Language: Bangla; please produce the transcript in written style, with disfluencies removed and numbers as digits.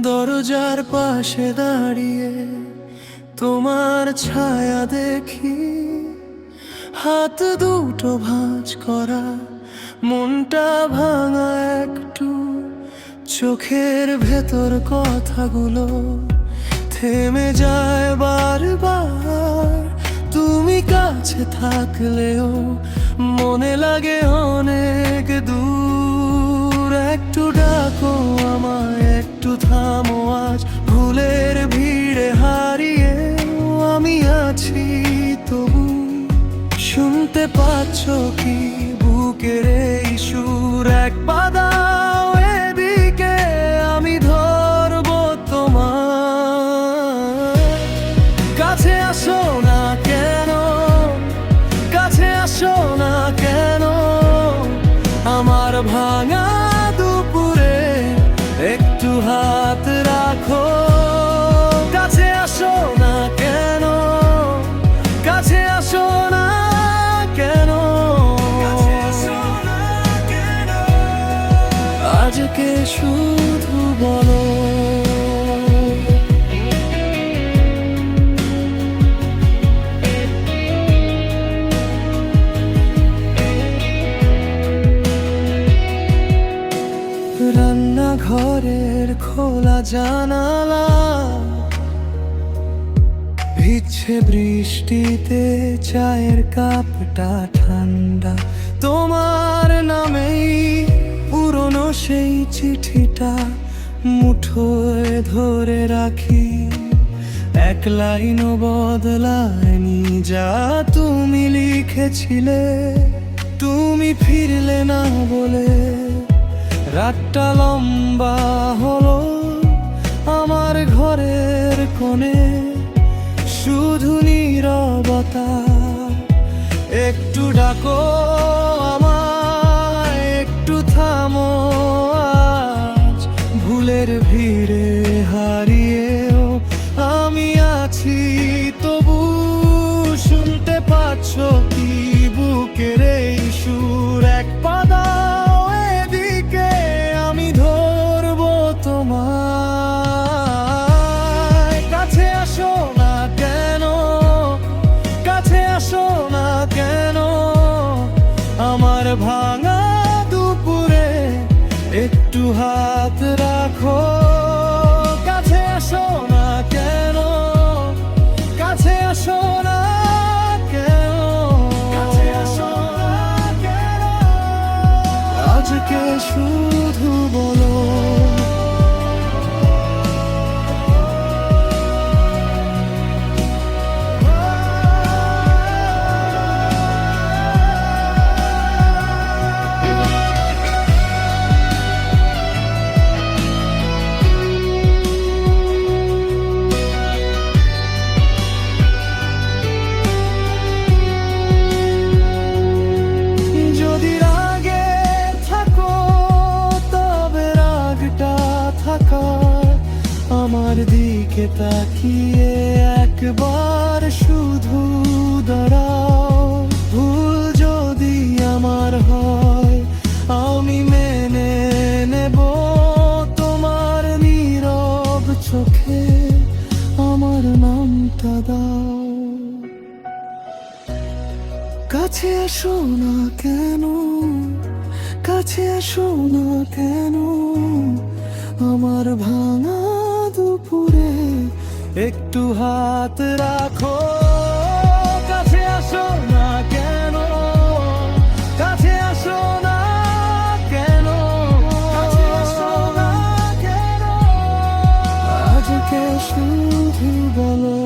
দরজার পাশে দাঁড়িয়ে তোমার ছায়া দেখি, হাত দুটো ভাঁজ করা, মনটা ভাঙা একটু। চোখের ভেতর কথাগুলো থেমে যায় বারবার। তুমি কাছে থাকলেও মনে লাগে অনেক দূর। একটু ডাকো আমায়, একটু থামো আজ, ভুলের ভিড়ে হারিয়ে আমি আছি তবু। শুনতে পাচ্ছ কি বুকের এই সুর? এক পা দাও এদিকে, আমি ধরবো তোমার। কাছে আসো না কেন, কাছে আসো না কেন, আমার ভাঙা দুপুরে একটু হাত রাখো। কাছে আসো না কেন, কাছে আসো না কেন, আজকে শুধু বলো। রান্নাঘরের খোলা জানালা ভিজছে বৃষ্টিতে, চায়ের কাপটা ঠান্ডা। তোমার নামেই পুরনো সেই চিঠিটা মুঠোয় ধরে রাখি। এক লাইনও বদলায়নি যা তুমি লিখেছিলে। তুমি ফিরলে না বলে রাতটা লম্বা হলো। আমার ঘরের কোণে শুধু নীরবতা। একটু ডাকো আমায়, একটু থামো আজ, ভুলের ভিড়ে হারিয়েও আমি আছি তবু। শুনতে পাচ্ছ কি বুকের এই সুর? এক পা দাও এদিকে, আমি ধরবো তোমার। কাছে আসো না কেন, কাছে আসো না কেন, আমার ভাঙা দুপুরে একটু হাত রাখো। কাছে আসো না কেন, কাছে আসো না কেন, কাছে আসো না কেন, আজকে শুধু বলো। আমার দিকে তাকিয়ে একবার শুধু দাঁড়াও। ভুল যদি আমার হয় আমি মেনে নেব। তোমার নীরব চোখে আমার নামটা দাও। কাছে আসো না কেন, কাছে আসো না কেন, আমার ভাঙা দুপুরে একটু হাত রাখো। কাছে আসো না কেন, কাছে আসো না কেন, কাছে আসো না কেন, আজকে শুধু বলো।